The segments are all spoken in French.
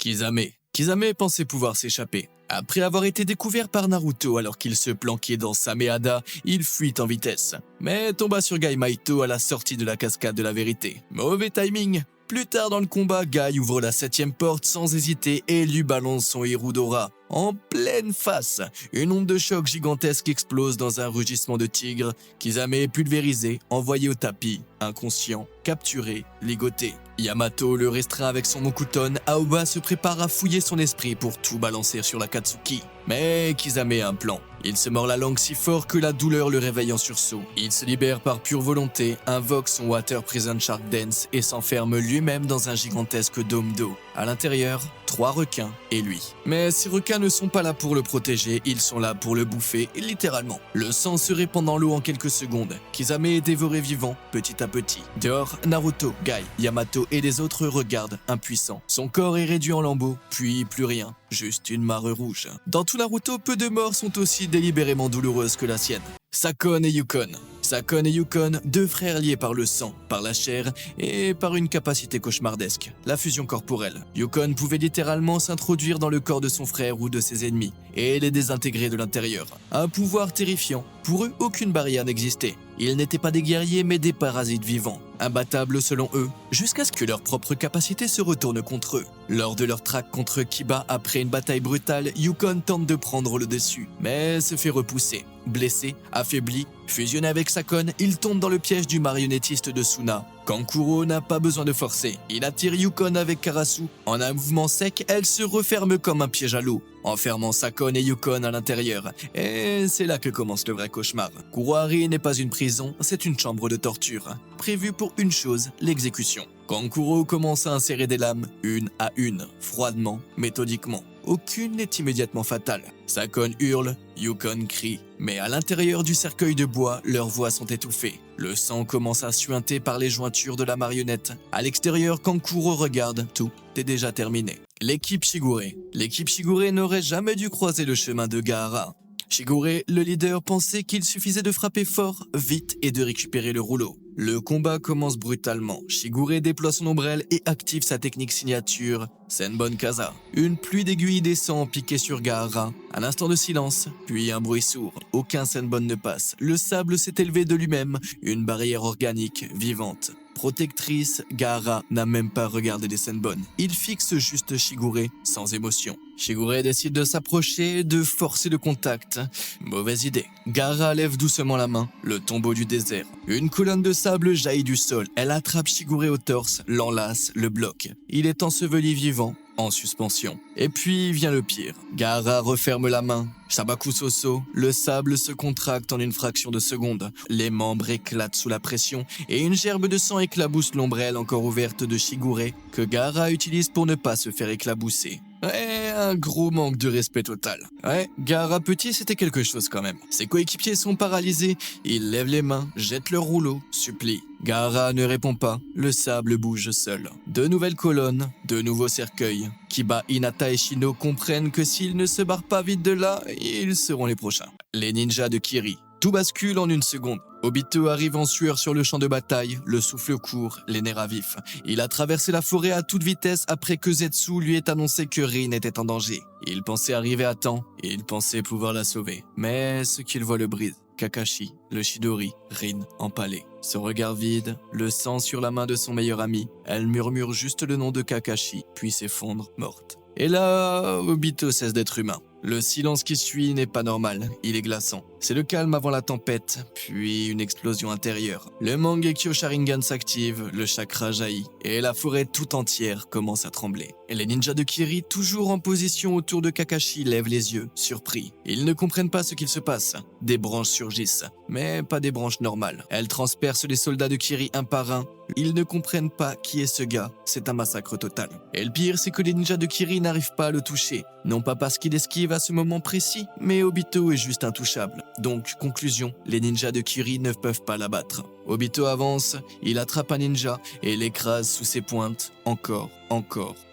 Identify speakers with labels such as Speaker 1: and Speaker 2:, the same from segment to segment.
Speaker 1: Kisame. Kisame pensait pouvoir s'échapper. Après avoir été découvert par Naruto alors qu'il se planquait dans Sameada, il fuit en vitesse. Mais tomba sur Gai Maito à la sortie de la cascade de la vérité. Mauvais timing. Plus tard dans le combat, Gai ouvre la 7ème porte sans hésiter et lui balance son Hirudora. En pleine face, une onde de choc gigantesque explose dans un rugissement de tigre. Kisame est pulvérisé, envoyé au tapis, inconscient, capturé, ligoté. Yamato le restreint avec son Mokuton, Aoba se prépare à fouiller son esprit pour tout balancer sur la Katsuki. Mais Kisame a un plan. Il se mord la langue si fort que la douleur le réveille en sursaut. Il se libère par pure volonté, invoque son Water Prison Shark Dance et s'enferme lui-même dans un gigantesque dôme d'eau. À l'intérieur, 3 requins et lui. Mais ces requins ne sont pas là pour le protéger, ils sont là pour le bouffer, littéralement. Le sang se répand dans l'eau en quelques secondes. Kisame est dévoré vivant, petit à petit. Dehors, Naruto, Gai, Yamato et les autres regardent, impuissants. Son corps est réduit en lambeaux, puis plus rien, juste une mare rouge. Dans tout Naruto, peu de morts sont aussi délibérément douloureuses que la sienne. Sakon et Yukon. Sakon et Yukon, 2 frères liés par le sang, par la chair et par une capacité cauchemardesque, la fusion corporelle. Yukon pouvait littéralement s'introduire dans le corps de son frère ou de ses ennemis et les désintégrer de l'intérieur. Un pouvoir terrifiant. Pour eux, aucune barrière n'existait. Ils n'étaient pas des guerriers mais des parasites vivants, imbattables selon eux, jusqu'à ce que leur propre capacité se retourne contre eux. Lors de leur traque contre Kiba après une bataille brutale, Yukon tente de prendre le dessus, mais se fait repousser. Blessé, affaibli, fusionné avec Sakon, il tombe dans le piège du marionnettiste de Suna. Kankuro n'a pas besoin de forcer, il attire Yukon avec Karasu. En un mouvement sec, elle se referme comme un piège à loup, enfermant Sakon et Yukon à l'intérieur. Et c'est là que commence le vrai cauchemar. Kurohari n'est pas une prison, c'est une chambre de torture, prévue pour une chose, l'exécution. Kankuro commence à insérer des lames, une à une, froidement, méthodiquement. Aucune n'est immédiatement fatale. Sakon hurle, Yukon crie. Mais à l'intérieur du cercueil de bois, leurs voix sont étouffées. Le sang commence à suinter par les jointures de la marionnette. À l'extérieur, Kankuro regarde, tout est déjà terminé. L'équipe Shigure. L'équipe Shigure n'aurait jamais dû croiser le chemin de Gaara. Shigure, le leader, pensait qu'il suffisait de frapper fort, vite et de récupérer le rouleau. Le combat commence brutalement. Shigure déploie son ombrelle et active sa technique signature, Senbon Kaza. Une pluie d'aiguilles descend piquée sur Gaara. Un instant de silence, puis un bruit sourd. Aucun Senbon ne passe. Le sable s'est élevé de lui-même, une barrière organique, vivante. Protectrice, Gaara n'a même pas regardé les Senbon. Il fixe juste Shigure, sans émotion. Shigure décide de s'approcher, de forcer le contact. Mauvaise idée. Gaara lève doucement la main, le tombeau du désert. Une colonne de sable jaillit du sol. Elle attrape Shigure au torse, l'enlace, le bloque. Il est enseveli vivant, en suspension. Et puis vient le pire. Gaara referme la main. Shabaku Soso, le sable se contracte en une fraction de seconde. Les membres éclatent sous la pression et une gerbe de sang éclabousse l'ombrelle encore ouverte de Shigure que Gaara utilise pour ne pas se faire éclabousser. Ouais, un gros manque de respect total. Ouais, Gaara petit, c'était quelque chose quand même. Ses coéquipiers sont paralysés, ils lèvent les mains, jettent leur rouleau, supplient. Gaara ne répond pas, le sable bouge seul. 2 nouvelles colonnes, 2 nouveaux cercueils. Kiba, Hinata et Shino comprennent que s'ils ne se barrent pas vite de là, ils seront les prochains. Les ninjas de Kiri. Tout bascule en une seconde. Obito arrive en sueur sur le champ de bataille, le souffle court, les nerfs à vif. Il a traversé la forêt à toute vitesse après que Zetsu lui ait annoncé que Rin était en danger. Il pensait arriver à temps, et il pensait pouvoir la sauver. Mais ce qu'il voit le brise. Kakashi, le Chidori, Rin empalé. Son regard vide, le sang sur la main de son meilleur ami. Elle murmure juste le nom de Kakashi, puis s'effondre, morte. Et là, Obito cesse d'être humain. Le silence qui suit n'est pas normal, il est glaçant. C'est le calme avant la tempête, puis une explosion intérieure. Le Mangekyo Sharingan s'active, le chakra jaillit, et la forêt tout entière commence à trembler. Et les ninjas de Kiri, toujours en position autour de Kakashi, lèvent les yeux, surpris. Ils ne comprennent pas ce qu'il se passe. Des branches surgissent, mais pas des branches normales. Elles transpercent les soldats de Kiri un par un. Ils ne comprennent pas qui est ce gars, c'est un massacre total. Et le pire, c'est que les ninjas de Kiri n'arrivent pas à le toucher. Non pas parce qu'il esquive à ce moment précis, mais Obito est juste intouchable. Donc, conclusion, les ninjas de Kiri ne peuvent pas l'abattre. Obito avance, il attrape un ninja et l'écrase sous ses pointes, encore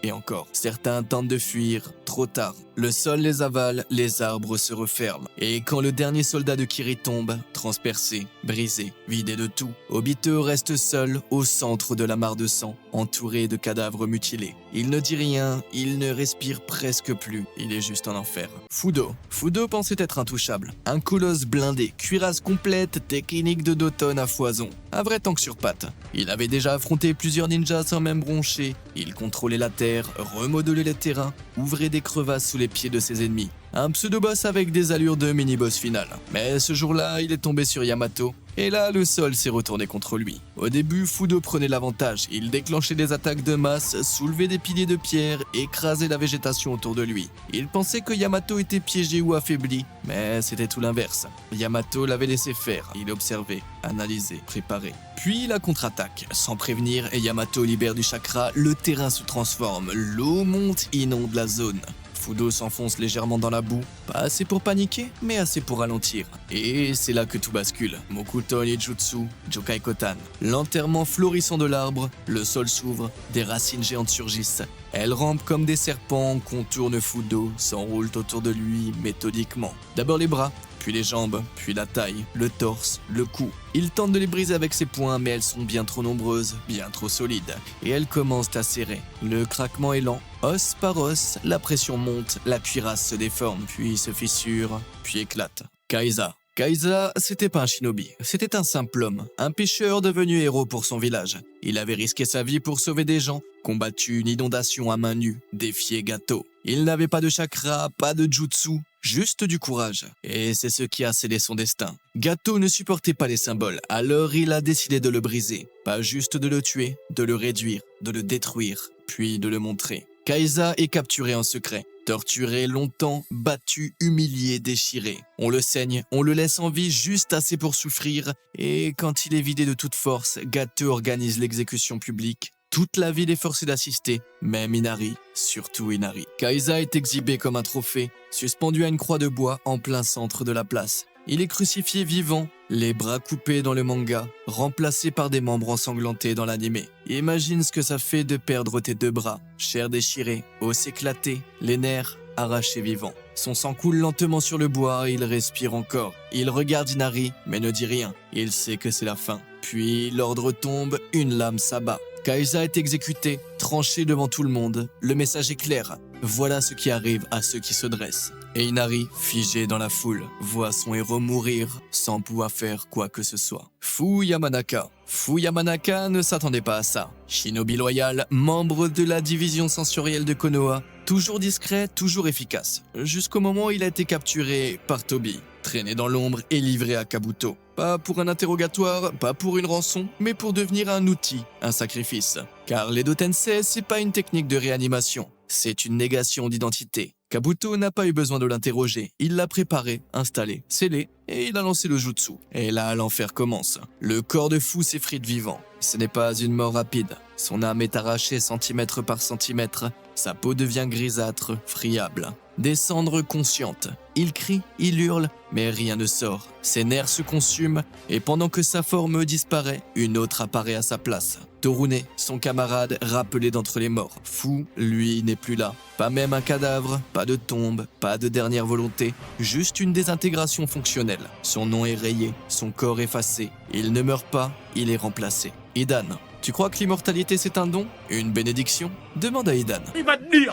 Speaker 1: et encore. Certains tentent de fuir, trop tard. Le sol les avale, les arbres se referment. Et quand le dernier soldat de Kiri tombe, transpercé, brisé, vidé de tout, Obito reste seul au centre de la mare de sang, entouré de cadavres mutilés. Il ne dit rien, il ne respire presque plus, il est juste en enfer. Fudo pensait être intouchable. Un colosse blindé, cuirasse complète, technique de Doton à foison. Un vrai tank sur pattes. Il avait déjà affronté plusieurs ninjas sans même broncher. Il contrôlait la terre, remodelait les terrains, ouvrait des crevasses sous les pieds de ses ennemis. Un pseudo-boss avec des allures de mini-boss final. Mais ce jour-là, il est tombé sur Yamato, et là, le sol s'est retourné contre lui. Au début, Fudo prenait l'avantage. Il déclenchait des attaques de masse, soulevait des piliers de pierre, écrasait la végétation autour de lui. Il pensait que Yamato était piégé ou affaibli, mais c'était tout l'inverse. Yamato l'avait laissé faire. Il observait, analysait, préparait. Puis la contre-attaque. Sans prévenir, Yamato libère du chakra, le terrain se transforme, l'eau monte, inonde la zone. Fudo s'enfonce légèrement dans la boue, pas assez pour paniquer, mais assez pour ralentir. Et c'est là que tout bascule. Mokuton Ijutsu, Jokai Kotan. L'enterrement florissant de l'arbre, le sol s'ouvre, des racines géantes surgissent. Elles rampent comme des serpents, contournent Fudo, s'enroulent autour de lui méthodiquement. D'abord les bras, puis les jambes, puis la taille, le torse, le cou. Il tente de les briser avec ses poings, mais elles sont bien trop nombreuses, bien trop solides. Et elles commencent à serrer. Le craquement est lent. Os par os, la pression monte, la cuirasse se déforme, puis se fissure, puis éclate. Kaiza, c'était pas un shinobi, c'était un simple homme, un pêcheur devenu héros pour son village. Il avait risqué sa vie pour sauver des gens, combattu une inondation à main nue, défié Gato. Il n'avait pas de chakra, pas de jutsu, juste du courage. Et c'est ce qui a scellé son destin. Gato ne supportait pas les symboles, alors il a décidé de le briser. Pas juste de le tuer, de le réduire, de le détruire, puis de le montrer. Kaiza est capturé en secret. Torturé longtemps, battu, humilié, déchiré. On le saigne, on le laisse en vie juste assez pour souffrir, et quand il est vidé de toute force, Gato organise l'exécution publique. Toute la ville est forcée d'assister, même Inari, surtout Inari. Kaiza est exhibé comme un trophée, suspendu à une croix de bois en plein centre de la place. Il est crucifié vivant, les bras coupés dans le manga, remplacé par des membres ensanglantés dans l'anime. Imagine ce que ça fait de perdre tes deux bras, chair déchirée, os éclatés, les nerfs arrachés vivants. Son sang coule lentement sur le bois, il respire encore. Il regarde Inari, mais ne dit rien. Il sait que c'est la fin. Puis l'ordre tombe, une lame s'abat. Kaiza est exécuté, tranché devant tout le monde. Le message est clair. Voilà ce qui arrive à ceux qui se dressent. Et Inari, figé dans la foule, voit son héros mourir sans pouvoir faire quoi que ce soit. Fu Yamanaka ne s'attendait pas à ça. Shinobi loyal, membre de la division sensorielle de Konoha, toujours discret, toujours efficace. Jusqu'au moment où il a été capturé par Tobi, traîné dans l'ombre et livré à Kabuto. Pas pour un interrogatoire, pas pour une rançon, mais pour devenir un outil, un sacrifice. Car l'Edo Tensei, c'est pas une technique de réanimation, c'est une négation d'identité. Kabuto n'a pas eu besoin de l'interroger, il l'a préparé, installé, scellé, et il a lancé le jutsu. Et là, l'enfer commence. Le corps de Fu s'effrite vivant. Ce n'est pas une mort rapide. Son âme est arrachée centimètre par centimètre. Sa peau devient grisâtre, friable. Des cendres conscientes. Il crie, il hurle, mais rien ne sort. Ses nerfs se consument, et pendant que sa forme disparaît, une autre apparaît à sa place. Torune, son camarade, rappelé d'entre les morts. Fu, lui, n'est plus là. Pas même un cadavre, pas de tombe, pas de dernière volonté, juste une désintégration fonctionnelle. Son nom est rayé, son corps effacé. Il ne meurt pas, il est remplacé. Idan. Tu crois que l'immortalité c'est un don? Une bénédiction? Demande à Idan.
Speaker 2: Il va te dire.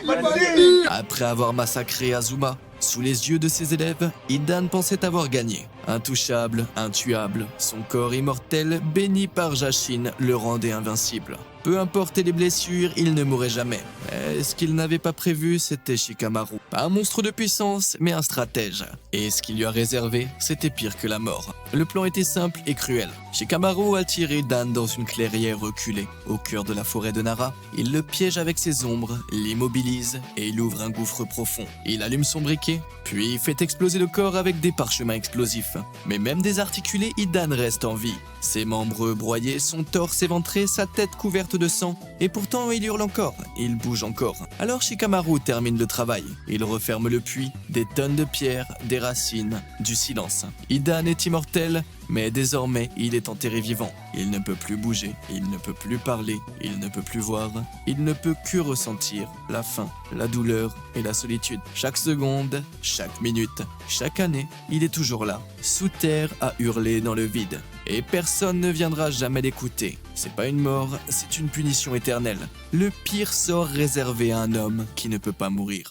Speaker 1: Après avoir massacré Azuma, sous les yeux de ses élèves, Idan pensait avoir gagné. Intouchable, intuable, son corps immortel, béni par Jashin, le rendait invincible. Peu importe les blessures, il ne mourrait jamais. Mais ce qu'il n'avait pas prévu, c'était Shikamaru. Pas un monstre de puissance, mais un stratège. Et ce qu'il lui a réservé, c'était pire que la mort. Le plan était simple et cruel. Shikamaru a tiré Dan dans une clairière reculée, au cœur de la forêt de Nara. Il le piège avec ses ombres, l'immobilise et il ouvre un gouffre profond. Il allume son briquet, puis fait exploser le corps avec des parchemins explosifs. Mais même désarticulé, Idan reste en vie. Ses membres broyés, son torse éventré, sa tête couverte de sang. Et pourtant, il hurle encore, il bouge encore. Alors Shikamaru termine le travail. Il referme le puits, des tonnes de pierres, des racines, du silence. Idan est immortel, Mais désormais, il est enterré vivant. Il ne peut plus bouger, il ne peut plus parler, il ne peut plus voir. Il ne peut que ressentir la faim, la douleur et la solitude. Chaque seconde, chaque minute, chaque année, il est toujours là, sous terre à hurler dans le vide. Et personne ne viendra jamais l'écouter. C'est pas une mort, c'est une punition éternelle. Le pire sort réservé à un homme qui ne peut pas mourir.